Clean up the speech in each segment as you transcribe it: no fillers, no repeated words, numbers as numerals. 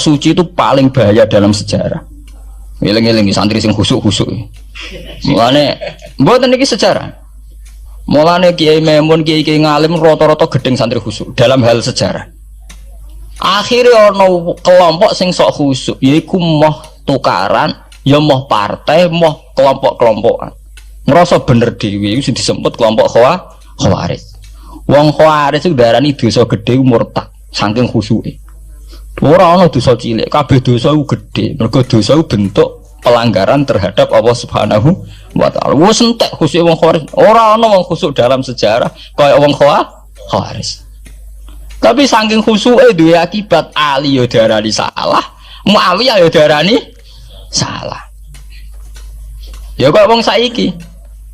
suci itu paling bahaya dalam sejarah. Ngeling-ngeling santri sing khusuk-khusuk. Mulane mboten iki sejarah. Mulane Kiai Memun, Kiai ngalim rata-rata gedeng santri khusuk dalam hal sejarah. Akhirnya ono kelompok sing sok khusuk, yaiku moh tukaran, ya moh partai, moh kelompok-kelompokan. Ngerasa bener dhewe iku sing disebut kelompok Khawarij. Wong Khawarij iku darani dosa gedhe murtad saking khusuke. Ora ana dosa cilik, kabeh dosa iku gedhe. Mergo dosa iku bentuk pelanggaran terhadap Allah Subhanahu wa taala. Wes entek khusuk wong Khawarij. Ora ana wong khusuk dalam sejarah kaya wong Khawarij. Tapi saking khusuke duwe akibat Ali yo darani salah, Muawiyah yo darani salah. Ya kok wong saiki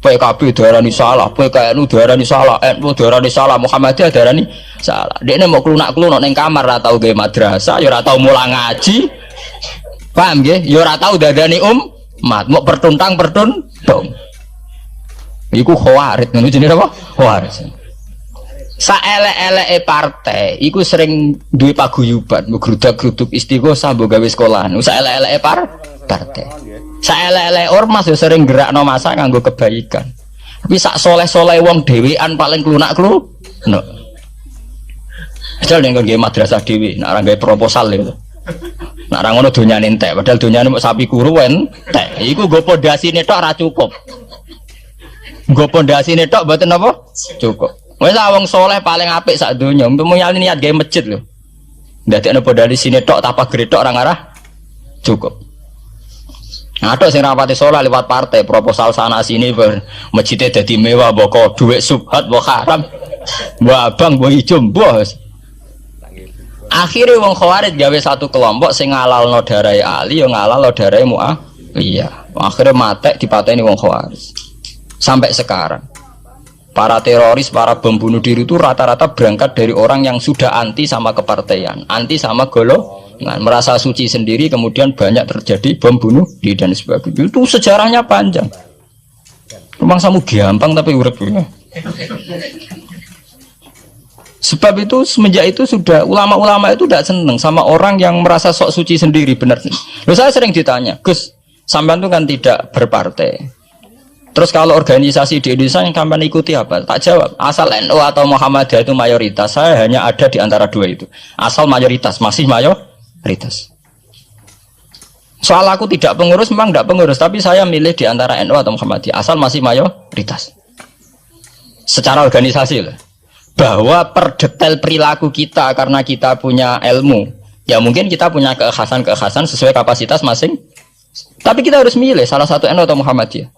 PKB darani salah, PKNU darani salah, NU darani salah, Muhammadiyah darani salah. Dekne mau klunak-klunuk ning kamar ora tau gawe madrasah, ya ora tau mulang ngaji. Paham nggih? Ya ora tau dadani umat, mau pertuntang-pertuntung. Iku Khawarij, ngono jenenge apa? Khawarij. Saelek-eleke partai iku sering duwe paguyuban, mbok grudak-gruduk Istighosah mbok gawe sekolahan. Saelek-eleke partai. Saelek-eleke ormas yo sering gerakno masa nganggo kebaikan. Tapi sak soleh-soleh wong dhewean paling klunak-klunuk. Ajal ning nggo madrasah dhewe, nek ora gawe proposal lho. Nek ora ngono donyane entek, padahal donyane mok sapi kuru entek. Iku nggo pondasine tok ora cukup. Nggo pondasine tok mboten apa? Cukup. Wis wong soleh paling apik sak donya, umpama niat gawe masjid lho. Ndadekno pondasine tok apa gredok ora ngarah cukup. Ngatok sing rapati soleh lewat partai proposal sana sini masjidnya jadi mewah mbok duit subhat mbok haram mbok abang mbok ijo bos. Akhirnya wong Khawarij gawe satu kelompok sing ngalalno darahe Ali yo ngalalno darahe Muawiyah. Akhirnya matek dipateni wong Khawarij. Sampai sekarang para teroris, para bom bunuh diri itu rata-rata berangkat dari orang yang sudah anti sama kepartaian, anti sama golongan, merasa suci sendiri, kemudian banyak terjadi bom bunuh diri dan sebagainya. Itu sejarahnya panjang. Memang samu gampang tapi urip-urip. Sebab itu semenjak itu sudah ulama-ulama itu tidak senang sama orang yang merasa sok suci sendiri, benar. Loh, saya sering ditanya, Gus, sampean itu kan tidak berpartai. Terus kalau organisasi di Indonesia yang sampean ikuti apa? Tak jawab. Asal NU atau Muhammadiyah itu mayoritas, saya hanya ada di antara dua itu. Asal mayoritas, masih mayoritas. Soal aku tidak pengurus, memang tidak pengurus, tapi saya milih di antara NU atau Muhammadiyah. Asal masih mayoritas. Secara organisasi lah. Bahwa per detail perilaku kita karena kita punya ilmu, ya mungkin kita punya keekhasan sesuai kapasitas masing. Tapi kita harus milih salah satu NU atau Muhammadiyah.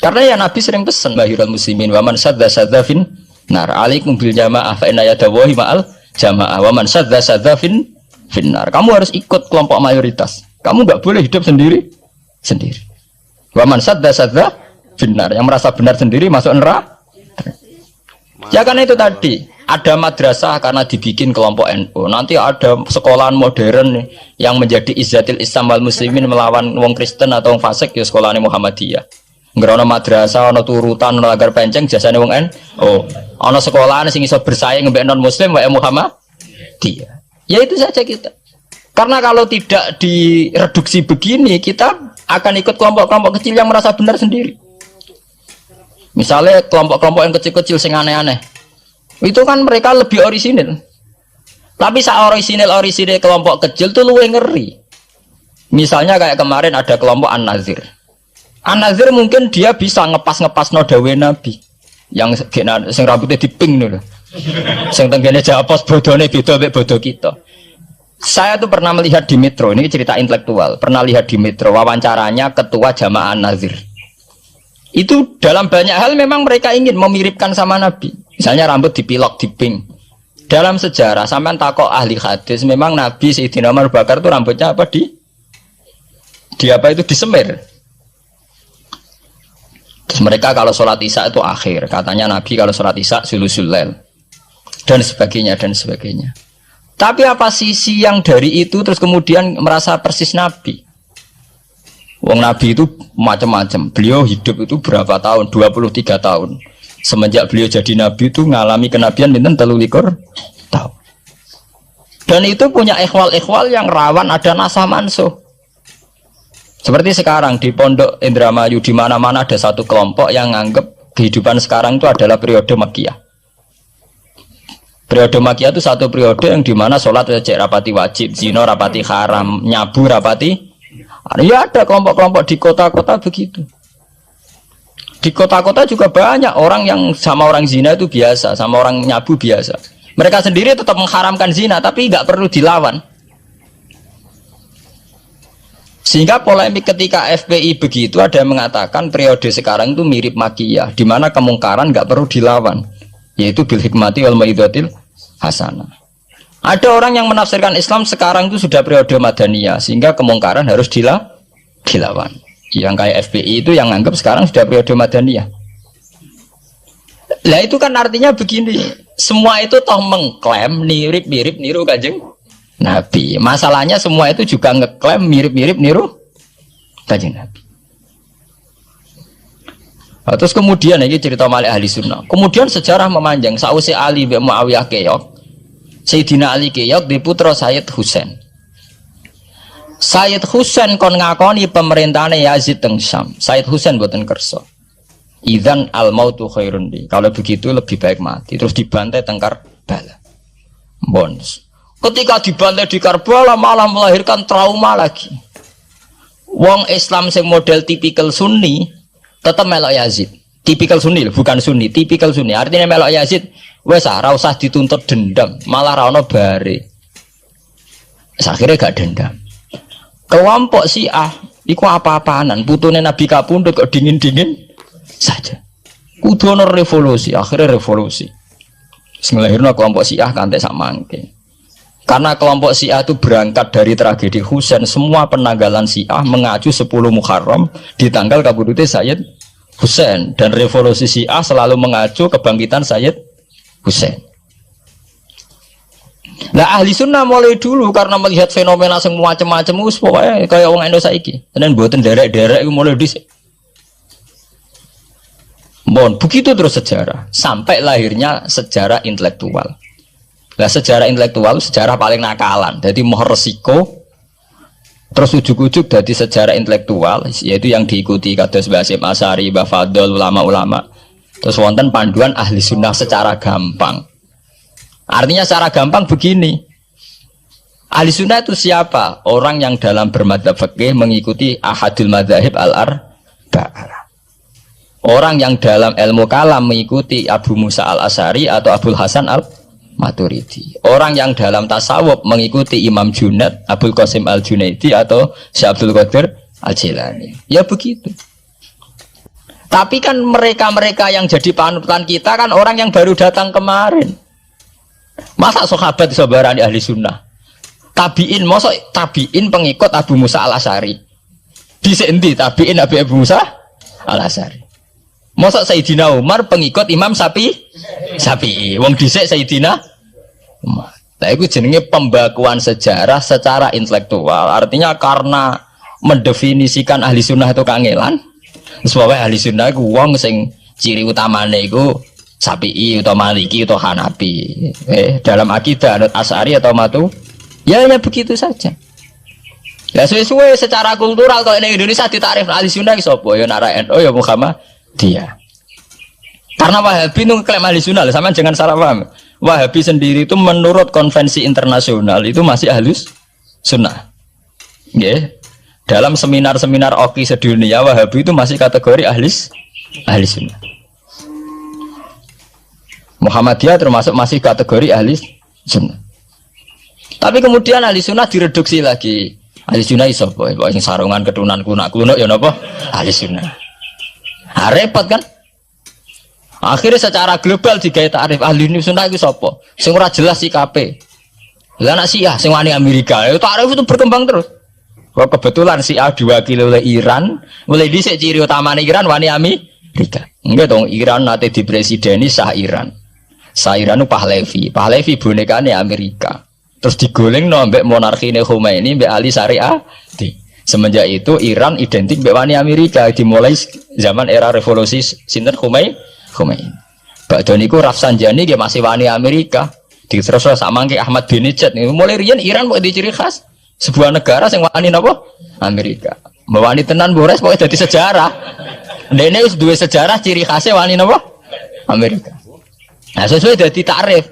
Karena ya Nabi sering pesan bahirul muslimin wa man sadza fin nar alaikum bil jamaah fa inna yadawahi ma'al jamaah wa man sadza fin nar. Kamu harus ikut kelompok mayoritas. Kamu enggak boleh hidup sendiri. Wa man sadza fin nar, yang merasa benar sendiri masuk neraka. Ya kan itu tadi, ada madrasah karena dibikin kelompok NU. Nanti ada sekolahan modern yang menjadi izzatil Islam wal muslimin melawan wong Kristen atau wong fasik, ya sekolahane Muhammadiyah. Ngerono madrasah, ono turutan, ono lagar penceng, jasane wong ono sekolahan sing iso bersaing mbek non muslim wae Muhammadiyah. Ya itu saja kita. Karena kalau tidak direduksi begini, kita akan ikut kelompok-kelompok kecil yang merasa benar sendiri. Misalnya kelompok-kelompok yang kecil-kecil sing aneh-aneh. Itu kan mereka lebih orisinil. Tapi saat orisinil kelompok kecil tuh luwih ngeri. Misalnya kayak kemarin ada kelompok An-Nazir. An-Nazir mungkin dia bisa ngepas no dawe Nabi yang sing rambutnya diping dulu, sing tenggene japos bodone beda mek bodo kita. Saya tuh pernah melihat di Metro, ini cerita intelektual, pernah lihat di Metro wawancaranya ketua Jamaah An-Nazir. Itu dalam banyak hal memang mereka ingin memiripkan sama Nabi. Misalnya rambut dipilok diping. Dalam sejarah sampean takok ahli hadis, memang Nabi Sayyidina Umar Bakar itu rambutnya apa di apa itu disemir. Terus mereka kalau sholat isya itu akhir, katanya Nabi kalau sholat isya sulusul lail dan sebagainya. Tapi apa sisi yang dari itu terus kemudian merasa persis Nabi? Wong Nabi itu macam-macam. Beliau hidup itu berapa tahun? 23 tahun. Semenjak beliau jadi Nabi itu ngalami kenabian binten 23 tahun. Dan itu punya ikhwal-ikhwal yang rawan ada nasah mansuh. Seperti sekarang di Pondok Indramayu di mana-mana ada satu kelompok yang anggap kehidupan sekarang itu adalah periode Makkiyah. Periode Makkiyah itu satu periode yang dimana sholat cek rapati wajib, zina rapati haram, nyabu rapati. Ya ada kelompok-kelompok di kota-kota begitu. Di kota-kota juga banyak orang yang sama orang zina itu biasa, sama orang nyabu biasa. Mereka sendiri tetap mengharamkan zina, tapi nggak perlu dilawan. Sehingga polemik ketika FPI begitu ada yang mengatakan periode sekarang itu mirip Makkiyah, di mana kemungkaran nggak perlu dilawan, yaitu bil hikmati wal mau'izatil hasanah. Ada orang yang menafsirkan Islam sekarang itu sudah periode Madaniyah, sehingga kemungkaran harus dilawan. Yang kayak FPI itu yang anggap sekarang sudah periode Madaniyah. Lah itu kan artinya begini, semua itu toh mengklaim mirip-mirip niru Kanjeng Nabi. Masalahnya semua itu juga ngeklaim mirip-mirip niru Kanjeng Nabi. Nah, terus kemudian ini cerita Malik Ahli Sunnah. Kemudian sejarah memanjang. Sausi Ali bin Muawiyah keok, Sayyidina Ali keok di putra Sayyid Husain. Sayyid Husain kon ngakoni pemerintahane Yazid teng Syam. Sayyid Husain boten kersa. Idzan al mautu khairun li. Kalau begitu lebih baik mati. Terus dibantai teng Karbala. Bons. Ketika dibantai di Karbala malah melahirkan trauma lagi. Wong Islam sing model tipikal Sunni tetap melok Yazid. Tipikal Sunni bukan Sunni, tipikal Sunni. Artinya melok Yazid wes ora usah dituntut dendam, malah ra ono bare. Akhirnya gak dendam. Kelompok Syiah iku apa-apaanan, putune Nabi kapundhut kok dingin-dingin saja. Kudu ono revolusi, akhirnya revolusi. Sing nglahirno kelompok Syiah kanthi sak mangke. Karena kelompok Syiah itu berangkat dari tragedi Husain, semua penanggalan Syiah mengacu 10 Muharram di tanggal kabudute Sayyid Husain, dan revolusi Syiah selalu mengacu kebangkitan Sayyid Husain. Nah ahli sunnah mulai dulu karena melihat fenomena yang macam-macam pokoknya kayak orang Indonesia saiki. Dan buatan derek-derek mulai dhisik. Bon, begitu terus sejarah sampai lahirnya sejarah intelektual. Nah sejarah intelektual sejarah paling nakalan. Jadi mau resiko terus ujuk-ujuk dari sejarah intelektual yaitu yang diikuti kados Mbah Hasyim Asy'ari, Mbah Fadl, ulama-ulama. Terus wonten panduan ahli sunnah secara gampang. Artinya secara gampang begini, ahli sunnah itu siapa? Orang yang dalam bermadzhab fikih mengikuti ahadul madzahib al-arba'ah. Orang yang dalam ilmu kalam mengikuti Abu Musa al-Asy'ari atau Abul Hasan al-Maturidi. Orang yang dalam tasawuf mengikuti Imam Junaid, Abul Qasim al-Junaidi atau Syekh Abdul Qadir al-Jilani. Ya begitu. Tapi kan mereka-mereka yang jadi panutan kita kan orang yang baru datang kemarin. Masa sahabat sabarani ahli sunnah? Tabiin, masa tabiin pengikut Abu Musa al-Asy'ari? Dhisik endi tabiin Abu Musa al-Asy'ari? Masa Sayyidina Umar pengikut Imam Syafi'i? Wong dhisik Sayyidina Umar. Lah iku jenenge pembakuan sejarah secara intelektual. Artinya karena mendefinisikan ahli sunnah itu kangelan. Sebab ahli sunnah iku wong sing ciri utamane iku Syafi'i atau Maliki atau Hanafi. Dalam akidah Asy'ari atau Matu, ya begitu saja. Ya sesuai secara kultural kalau di Indonesia ditakrif ahli sunnah ki sapa? Ya Nara NU ya Muhammadiyah. Karena Wahabi itu klaim ahli sunnah, sama jangan salah paham. Wahabi sendiri itu menurut konvensi internasional itu masih ahli sunnah. Nggih. Dalam seminar-seminar OKI sedunia Wahabi itu masih kategori ahli sunnah. Muhammadiyah termasuk masih kategori ahli sunnah. Tapi kemudian ahli sunnah direduksi lagi. Ahli sunnah iso apa? Sing sarungan ketunan kunak-kunak ya napa? Ahli sunnah. Ha, repot kan? Akhirnya secara global digawe takrif ahli sunnah iku sapa? Sing ora jelas sikape. Lah anak Syiah sing wani Amerika, itu takrif itu berkembang terus. Kok kebetulan Syiah diwakili oleh Iran, mulai dhisik ciri utamane Iran wani Amerika. Enggak dong, Iran nate dipresideni Shah Iran. Shah Iran itu Pahlavi bonekane Amerika. Terus digoleng no mbek monarkine Khomeini mbek Ali Syariah. Semenjak itu Iran identik mbek wani Amerika, dimulai zaman era revolusi sinten Khomeini. Badhe niku Rafsanjani nggih masih wani Amerika. Terus sama kayak Ahmad bin Nijat nih. Mulai rian Iran mau di ciri khas sebuah negara yang wani napa? Amerika. Wani tenan Bores pokoknya jadi sejarah. Dene wis duwe sejarah ciri khasnya wani napa? Amerika. Nah sesuai jadi takrif.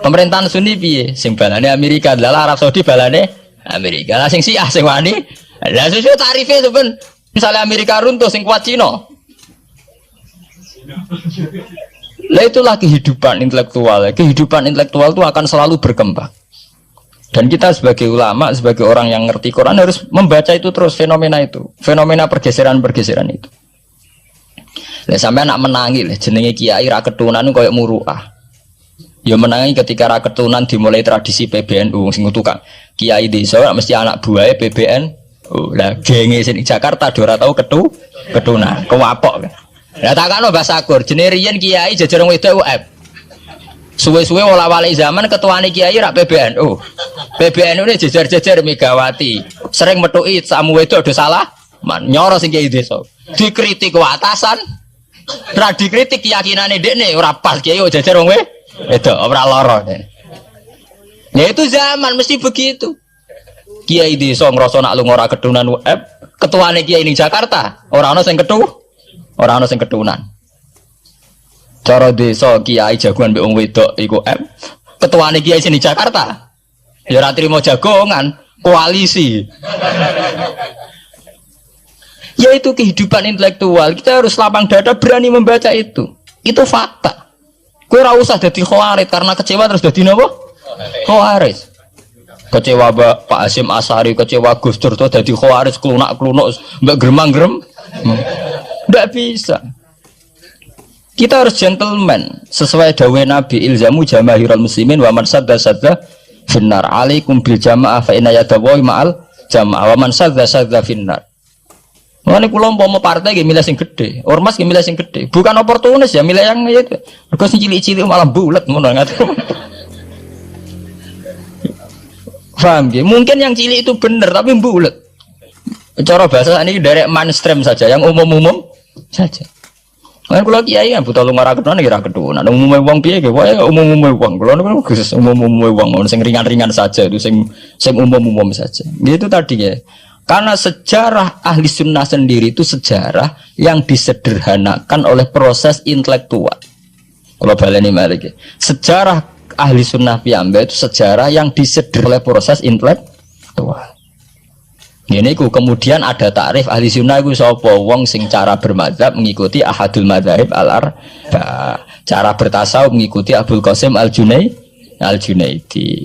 Pemerintahan Sunni piye? Sing balane Amerika, adalah Arab Saudi balane Amerika. Lah sing Syiah sing wani. Lah sesuai tarifnya sampean. Misalnya Amerika runtuh sing kuat Cina. Lah itulah kehidupan intelektual. Kehidupan intelektual itu akan selalu berkembang. Dan kita sebagai ulama, sebagai orang yang ngerti Quran harus membaca itu terus fenomena itu, fenomena pergeseran-pergeseran itu. Lah sampai anak menangi lah jenenge kiai ra ketunan koyo muruah. Ya menangi ketika ra ketunan dimulai tradisi PBNU sing tukang kiai desa mesti anak buahe PBNU. Lah genge sing Jakarta ora tau ketunan, kewapok kan. Lah takano Mbah Sakur jenenge riyen kiai jajar wedok UF. Suwe-suwe wala-wali zaman ketuane kiai rak PBNU. PBNU ini jejer-jejer Megawati. Sering metuki samu wedok do salah, nyoro sing kiai desa. Dikritik ku atasan. Ra dikritik keyakinane dekne ora pas kiai jejer wong wedok ora lara. Ya itu zaman mesti begitu. Kiai desa ngrasa nak lunga ora ketunan UF, ketuane kiai ning Jakarta ora ana sing ora ana sing ketunan. Cara desa kiai jagoan mbek wong wedok iku ketuane kiai sini Jakarta ya ora trimo jagongan koalisi. Ya itu kehidupan intelektual, kita harus lapang dada berani membaca itu fakta. Kowe ora usah dadi khawarit karena kecewa terus dadi napa khawarit. Kecewa Pak Hasyim Asy'ari, kecewa Gus Dur terus dadi khawarit klunak-klunuk mbek gremang-grem. Ndak bisa. Kita harus gentleman sesuai dawuh Nabi ilzamu jamaahirul muslimin wa man sadda finnar alaikum bil jamaah fa inna yadawu ma'al jamaah wa man sadda finnar. Mane kula umpama partai nggih milih sing gedhe, ormas nggih milih sing gedhe. Bukan oportunis ya milih yang itu. Mergo sing cilik-cilik malah bulet ngono ngaten. Paham nggih? Mungkin yang cilik itu benar tapi bulet. Cara bahasa ini direct mainstream saja, yang umum-umum saja. Kan kula kiai kan buta lunga ra ketunan kira ketunan. Umume wong piye nggih wae umum-umume wong. Kula niku khusus umum-umume wong sing ringan-ringan saja itu sing umum-umum saja. Gitu tadi ya. Karena sejarah ahli sunnah sendiri itu sejarah yang disederhanakan oleh proses intelektual. Kalau baleni malih sejarah ahli sunnah piyambak itu sejarah yang disederhanakan oleh proses intelektual. Ini kemudian ada takrif ahli sunnah itu sapa wong sing cara bermadzhab mengikuti ahadul madzhab al-arba, cara bertasawuf mengikuti Abdul Qasim al-Junaidi,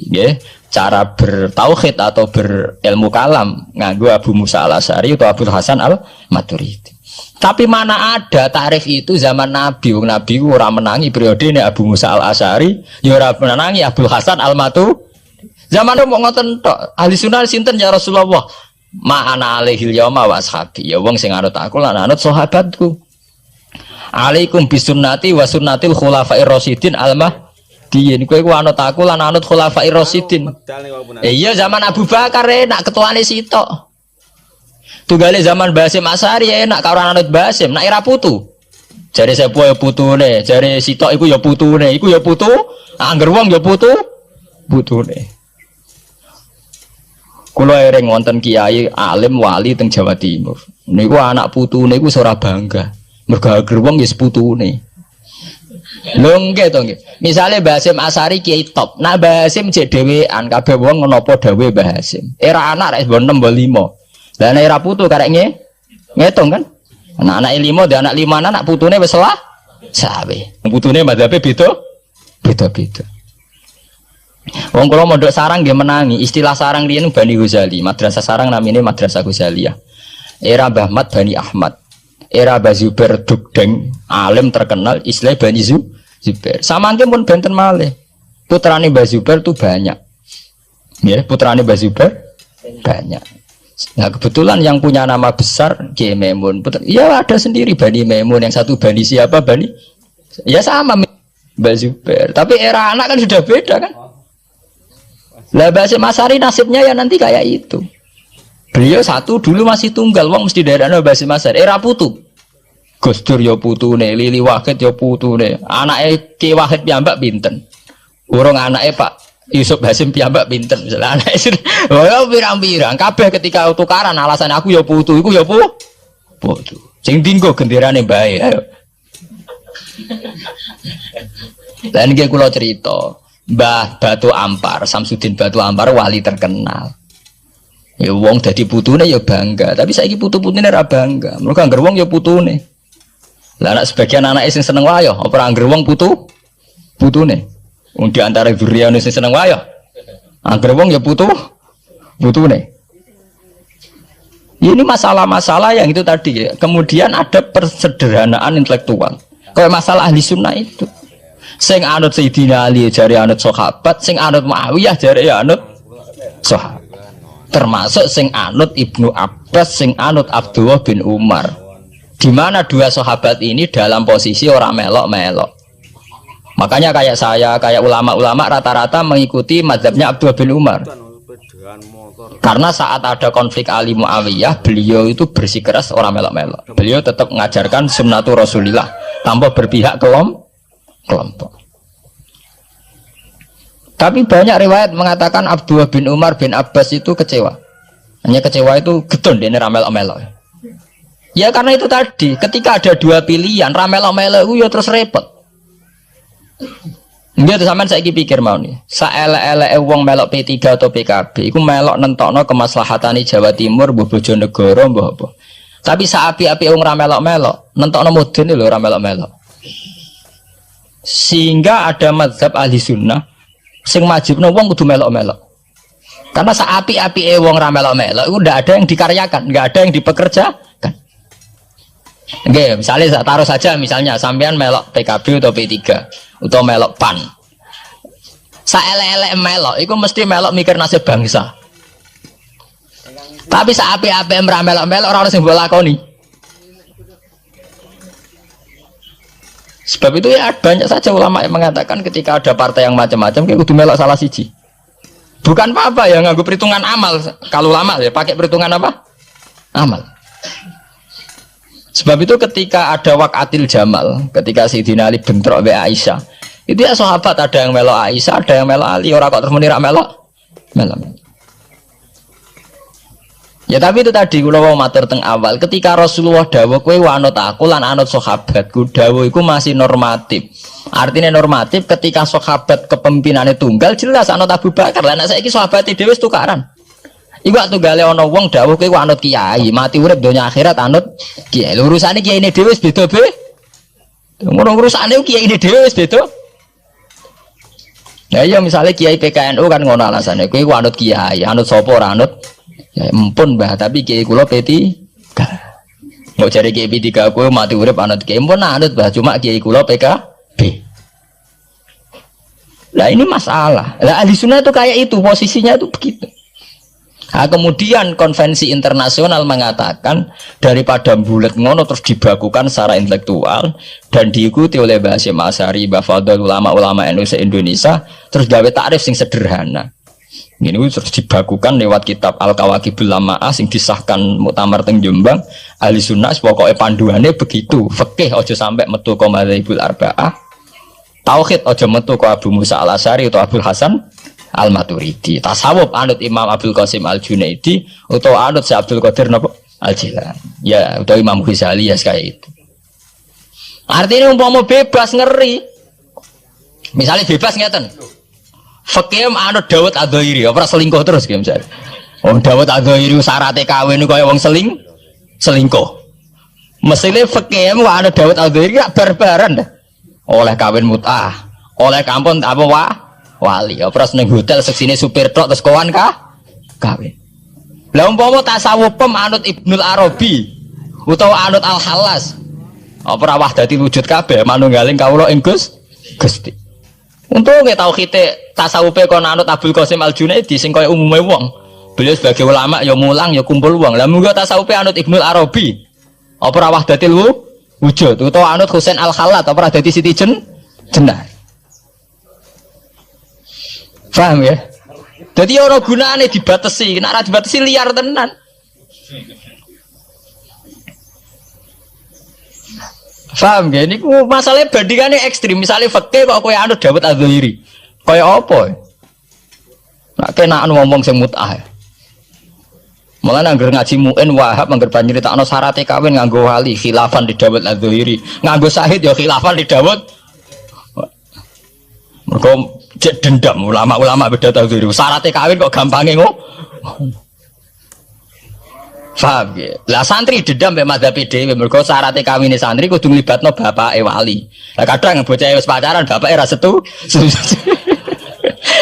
nggih. Cara bertauhid atau berilmu kalam nganggo Abu Musa al-Asy'ari atau Abdul Hasan al-Maturidi. Tapi mana ada takrif itu zaman Nabi? Wong Nabi ora menangi periode ini Abu Musa al-Asy'ari, ya ora menangi Abdul Hasan al-Maturidi. Zaman mau ngoten tok. Ahli sunnah sinten ya Rasulullah? Ma'ana alaihil yauma wa ashabi. Ya wong sing anut aku lan anut sahabatku. Alaikum bisunnati wa sunnatil khulafair rasyidin al-mahdiyyin. Kowe ku anut aku lan anut khulafair rasyidin. Iya zaman Abu Bakar enak ketuane sitok. Tunggale zaman Basim Asy'ari enak karo anut Basim, nak ira putu. Jare sepuh ya putune, jare sitok iku ya putune, iku ya putu, angger wong ya putune. Kula ereng wonten kiai alim wali teng Jawa Timur. Niku anak putune iku ora bangga. Mergo ager wong ya seputune. Lho nggih to nggih. Misale Mbah Hasyim Asy'ari kiai top. Nah Mbah Hasyim jek dhewean kabeh wong menapa dawuh Mbah Hasyim. Era anak rek 6 5. Lah nek era putu karek ngitung kan. Anak-anak 5 dan anak 5 anak putune wis salah. Sawe. Putune madhabe beda-beda. Wong kula mondok sarang nggih menangi, istilah sarang riyen Bani Ghazali, madrasah sarang namine Madrasah Ghazaliyah. Era Mbah Mat Bani Ahmad, era Mbah Zubair Dugdeng, alim terkenal istilah Bani Zubair. Samangke pun benten malih. Putrane Mbah Zubair itu banyak. Ya, putrane Mbah Zubair banyak. Nah, kebetulan yang punya nama besar Kiai Maimun. Ya ada sendiri Bani Maimun, yang satu Bani siapa? Bani. Ya sama Mbah Zubair. Tapi era anak kan sudah beda kan? Lah Mbah Hasyim Asy'ari nasibnya ya nanti kayak itu. Beliau satu dulu masih tunggal, wong mesti daerahnya Mbah Hasyim Asy'ari. Era putu. Gus Dur ya putune, Lili Wahid ya putune. Anake Ki Wahid piyambak pinten? Urung anake Pak Yusuf Hasim piyambak pinten misalnya anake sing oh pirang-pirang kabeh ketika tukaran alasan aku ya putu iku ya putu. Sing dinggo genderane bae ayo. Lan iki kula cerita, Mbah Batu Ampar, Samsudin Batu Ampar wali terkenal. Ya wong dadi putune ya bangga, tapi saiki putu-putune ora bangga. Mergo angger wong ya putune. Lah anak sebagian anake sing seneng wayo, apa angger wong putune. Wong di antara dzurriyyane sing seneng wayo. Angger wong ya putune. Ini masalah-masalah yang itu tadi ya. Kemudian ada persederhanaan intelektual. Kayak masalah ahli sunnah itu. Sing anut Sayyidina Ali jare anut sahabat, sing anut Muawiyah jare ya anut sahabat. Termasuk sing anut Ibnu Abbas, sing anut Abdullah bin Umar. Di mana dua sahabat ini dalam posisi orang melok-melok. Makanya kayak saya, kayak ulama-ulama rata-rata mengikuti mazhabnya Abdullah bin Umar. Karena saat ada konflik Ali Muawiyah, beliau itu bersikeras orang melok-melok. Beliau tetap mengajarkan sunnatul Rasulillah tanpa berpihak kelompok. Tapi banyak riwayat mengatakan Abdullah bin Umar bin Abbas itu kecewa. Hanya kecewa itu gedon dia melok-melok. Ya karena itu tadi, ketika ada dua pilihan, ramelok-melok itu ya terus repot. Dia tuh sampean saiki pikir mau nih, saelek-eleke wong melok P3 atau PKB, iku melok nentokno kemaslahatane Jawa Timur, mbuh Bojonegoro, mbuh apa. Tapi saapi-api wong ra melok-melok, nentokno mudun lho ra melok-melok. Sehingga ada mazhab ahli sunnah sing majibno wong kudu melok-melok. Karena saapi-api wong ra melok-melok iku ndak ada yang dikaryakan, nggak ada yang dipekerjakan. Oke, misalnya taruh saja misalnya sampean melok PKB atau P3 atau melok PAN. Saelek-elek melok, itu mesti melok mikir nasib bangsa. Tapi saapi-api melok-melok orang sing mbok lakoni. Sebab itu ya banyak saja ulama yang mengatakan ketika ada partai yang macam-macam kayak kudu melok salah siji. Bukan apa-apa ya nganggo perhitungan amal. Kalau lama ya pakai perhitungan apa? Amal. Sebab itu ketika ada waqatil Jamal, ketika Sayyidina Ali bentrok be Aisyah, itu ya sahabat ada yang melok Aisyah, ada yang melok Ali, orang kok terus muni rak melok. Ya tapi itu tadi kula mau matur teng awal, ketika Rasulullah dawuh kowe anut aku lan anut sahabatku, dawuh iku masih normatif. Artinya normatif ketika sahabat kepemimpinannya tunggal jelas anut Abu Bakar. Lah nek saiki sahabate dhewe wis tukaran. Iku tunggale ana wong dawuh kowe anut kiai, mati urip donya akhirat anut kiai. Urusane kiyaine dhewe wis beda be. Ngono urusane kiyaine dhewe wis beda. Ya iya misalnya kiai PKNU kan ngono alasane, kowe anut kiai, anut sapa ora anut. Ya empun Mbah, tapi kiai kula P3. Mau cari kiai P3 kowe mati urip anut kiai, empun anut Mbah, cuma kiai kula PKB. Lah ini masalah. Lah ahli sunnah itu kayak itu, posisinya itu begitu. Nah, kemudian konvensi internasional mengatakan daripada bulat ngono terus dibakukan secara intelektual dan diikuti oleh Mbah Hasyim Asy'ari, Mbah Fadl, ulama-ulama NU se-Indonesia, terus gawe takrif sing sederhana. Ini terus dibakukan lewat kitab Al-Kawakibul Lama'ah sing disahkan Muktamar teng Jombang. Ahli sunnah pokoknya panduannya begitu. Fikih aja sampai metu ka madzhabul arba'ah. Tauhid aja metu ka Abu Musa Al-Asy'ari atau Abdul Hasan Al-Maturidi. Tasawuf anut Imam Abdul Qasim Al-Junaidi atau anut Syekh Abdul Qadir Al-Jilani. Ya, atau Imam Ghazali ya kayak itu. Artinya umpama bebas ngeri. Misalnya bebas ngeten. Fikih anut Dawud Adzairi, ora selingkuh terus kayak misalnya. Wong Dawud Adzairi syaratnya kawin kaya wong selingkuh. Mesine fikih anut Dawud Adzairi gak barbaran dah. Oleh kawin mut'ah, oleh kampung apa wali, opras neng hotel seksine supir tok terus kawan kawin. Lah umpama tasawuf anut Ibnul Arabi utawa anut Al-Halas. Apa wahdati wujud kabeh manunggaling kawula ing Gusti. Untung nggih tauhide tasawufe kon anut Abdul Qasim Al-Junaidi sing kaya umume wong. Beliau sebagai ulama ya mulang ya kumpul wong. Lah munggo tasawufe anut Ibnul Arabi. Apa wahdatil wujud utawa anut Husain Al-Khallat apa dadi Siti Jenar. Paham ya? Jadi orang gunane dibatasi, nek ora dibatasi liar tenan. Paham ya? Ini masalahnya bandingannya ekstrim. Misalnya fakih kok kowe anut Dawud Adzairi, Kaya apa? Nak kena ngomong sing mut'ah. Malah anggar ngaji muin Wahab anggar nyeritakno syaraté kawin nganggo wali khilafan di Dawud Az-Zuhairi. Nganggo syahid ya khilafan di Dawud. Mergo cek dendam ulama-ulama beda Az-Zuhairi. Syaraté kawin kok gampange ngono. Faham ya? Lah santri dendam mbek madzhab dhewe mergo syaratnya kawine santri kudu nglibatno bapake wali. Lah kadang bocah wis pacaran bapake ra setu.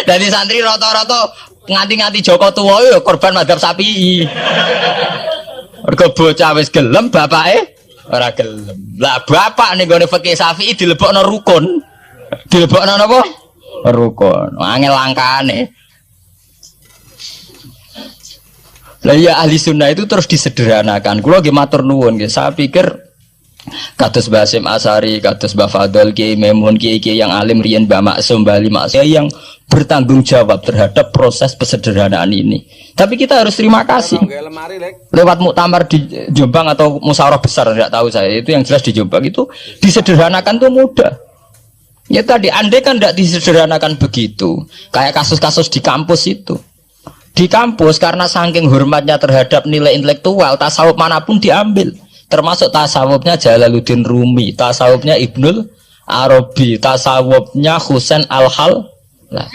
Dadi santri rata-rata nganti-nganti Joko tuwa ya korban madzhab Syafi'i. Mergo bocah wis gelem bapake ora gelem. Lah bapak ning gone fikih Syafi'i dilebokno rukun. Dilebokno napa? Rukun. Angel langkane. Lah ya ahli sunnah itu terus disederhanakan. Kulo nggih matur nuwun nggih. Saya pikir kados Mbah Hasyim Asy'ari, kados Mbah Fadl, Kiai Memun, kiai yang alim riyen Mbah Maksum, Bali Maksum yang bertanggung jawab terhadap proses kesederhanaan ini. Tapi kita harus terima kasih. Lewat muktamar di Jombang atau musyawarah besar tidak tahu saya. Itu yang jelas di Jombang itu disederhanakan tuh mudah. Ya tadi andai kan tidak disederhanakan begitu. Kayak kasus-kasus di kampus itu. Di kampus karena saking hormatnya terhadap nilai intelektual, tasawuf manapun diambil. Termasuk tasawufnya Jalaluddin Rumi, tasawufnya Ibnul Arabi, tasawufnya Husain Al-Hal. Nah,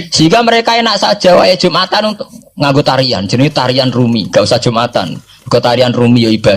sehingga mereka enak saja wae Jumatan untuk nganggo tarian, jenis tarian Rumi, gak usah Jumatan. Ke tarian Rumi ya ibadah.